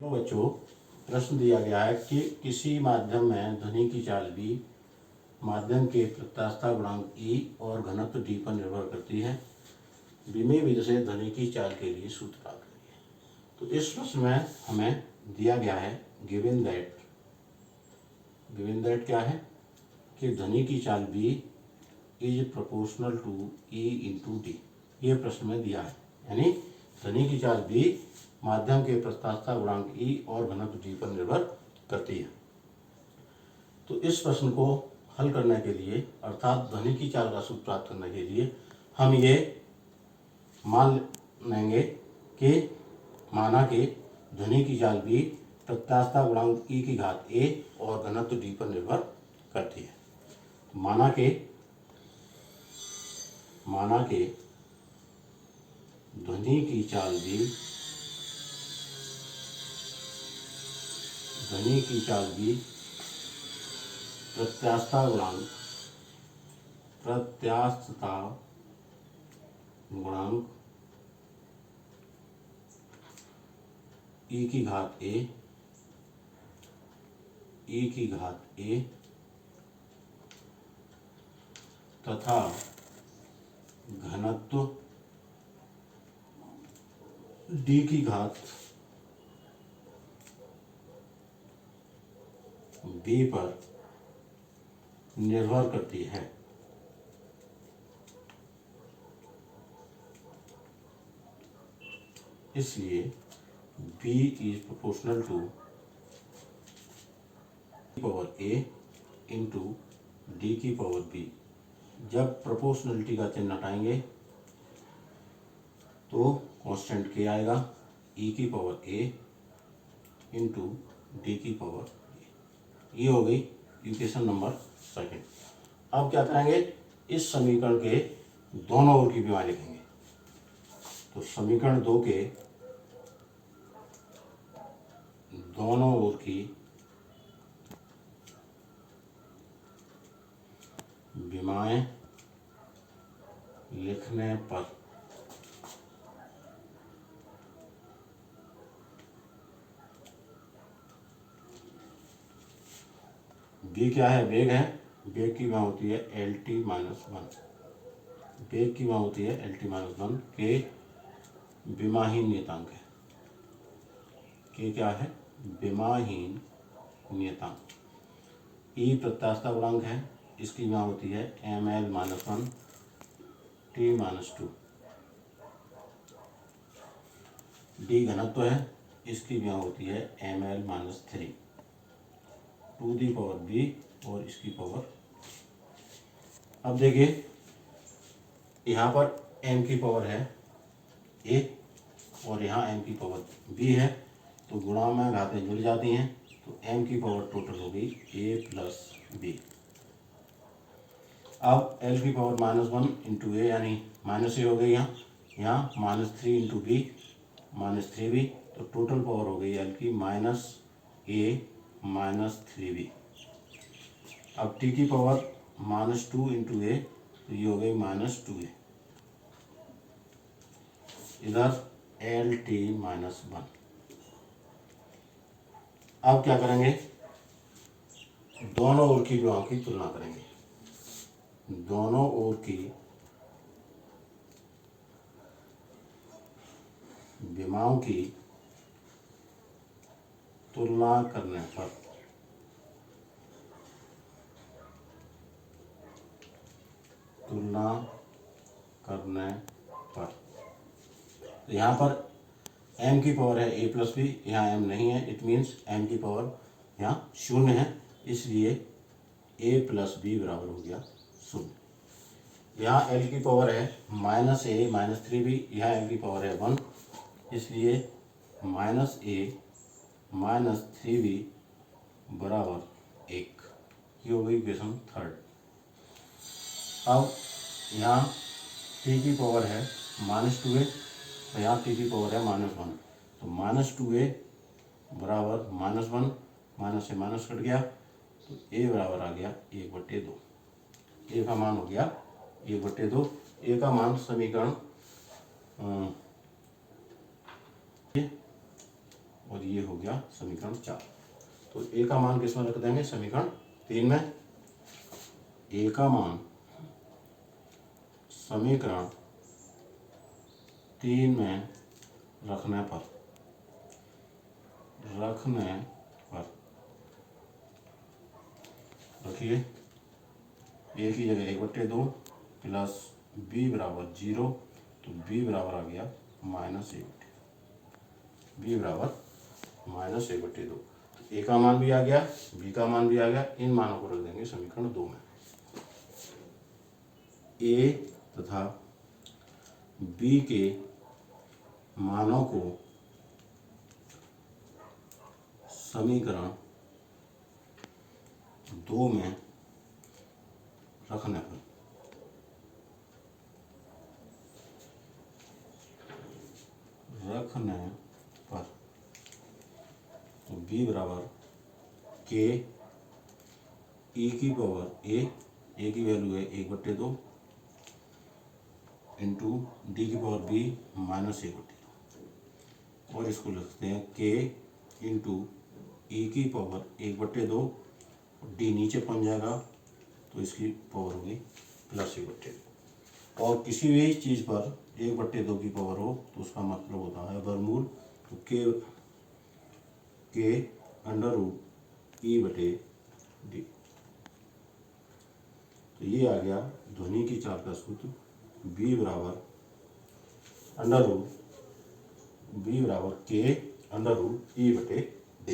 तो बच्चों, प्रश्न दिया गया है कि किसी माध्यम में ध्वनि की चाल भी माध्यम के प्रत्यास्थता गुणांक ई और घनत्व डी पर निर्भर करती है। विमेय विधि से ध्वनि की चाल के लिए सूत्र प्राप्त करिए। तो इस प्रश्न में हमें दिया गया है गिवन दैट क्या है कि ध्वनि की चाल भी is proportional to E into D. ये प्रश्न में दिया है, यानी ध्वनि की चाल भी माध्यम के प्रत्यास्थता गुणांक ई और घनत्व डी पर निर्भर करती है। तो इस प्रश्न को हल करने के लिए, अर्थात ध्वनि की चाल का सूत्र प्राप्त करने के लिए, हम ये मान लेंगे कि माना कि ध्वनि की चाल भी प्रत्यास्थता गुणांक ई की घात ए और घनत्व डी पर निर्भर करती है। माना के ध्वनि की चाल भी प्रत्यास्थता गुणांक ई की घात ए तथा घनत्व डी की घात बी पर निर्भर करती है। इसलिए B is proportional to power A into D की पावर B। जब प्रोपोर्शनलिटी का चिन्ह हटाएंगे तो कांस्टेंट K आएगा, E की पावर A इंटू डी की पावर B। ये हो गई इक्वेशन नंबर सेकंड। अब क्या करेंगे, इस समीकरण के दोनों ओर की विमा लिखेंगे। तो समीकरण 2 के दोनों ओर की विमाएं लिखने पर बी क्या है, वेग है। वेग की विमा होती है LT माइनस 1। वेग की विमा होती है LT माइनस 1। के विमाहीन नियतांक है। के क्या है, विमाहीन नियतांक। ई प्रत्यास्थता गुणांक है, इसकी विमा होती है ML minus 1 T minus 2। D घनत्व है, इसकी विमा होती है ML minus 3 to the power B और इसकी पावर। अब देखिए, यहाँ पर m की पावर है A और यहाँ m की पावर B है, तो गुणा में घातें जुड़ जाती हैं, तो m की पावर टोटल हो गई A प्लस B। अब L की पावर माइनस 1 इंटू ए, यानी माइनस ए हो गई, यहाँ minus 3 into B minus 3b, तो टोटल पावर हो गई L की माइनस ए माइनस 3b। अब T की पावर माइनस 2 इंटू ए, तो ये हो गई माइनस 2a। इधर LT माइनस 1। अब क्या करेंगे, दोनों ओर की विमाओं की तुलना करेंगे। दोनों ओर की विमाओं की तुलना करने पर तो यहाँ पर m की पावर है a प्लस बी, यहाँ m नहीं है, इट मीन्स m की पावर यहाँ शून्य है, इसलिए a प्लस बी बराबर हो गया 0। यहाँ l की पावर है माइनस ए माइनस 3b, यहाँ l की पावर है 1, इसलिए माइनस ए माइनस 3b बराबर 1। ये हो गई इक्वेशन थर्ड। अब यहाँ t की पावर है माइनस 2a, तो यहाँ t की पावर है माइनस 1, तो माइनस 2a बराबर माइनस 1, माइनस से माइनस कट गया, तो a बराबर आ गया 1/2। a का मान हो गया 1/2। a का मान समीकरण और ये हो गया समीकरण 4। तो ए का मान किस में रख देंगे? समीकरण 3 में। ए का मान समीकरण 3 में रखने पर रखिए ए की जगह 1/2 प्लस बी बराबर 0, तो बी बराबर आ गया -1/2। बी बराबर -1/2। ए का मान भी आ गया, बी का मान भी आ गया। इन मानों को रख देंगे समीकरण 2 में। ए तथा बी के मानों को समीकरण 2 में रखने पर तो बी बराबर के ई की पावर ए की वैल्यू है 1/2 इंटू डी की पावर बी -1/2, और इसको लिखते हैं के इंटू ई की पावर 1/2, डी नीचे पहुंच जाएगा तो इसकी पावर होगी +1/2। और किसी भी चीज़ पर 1/2 की पावर हो तो उसका मतलब होता है वर्गमूल। तो के √E/D। तो ये आ गया ध्वनि की चाल का सूत्र। बी बराबर के √E/D।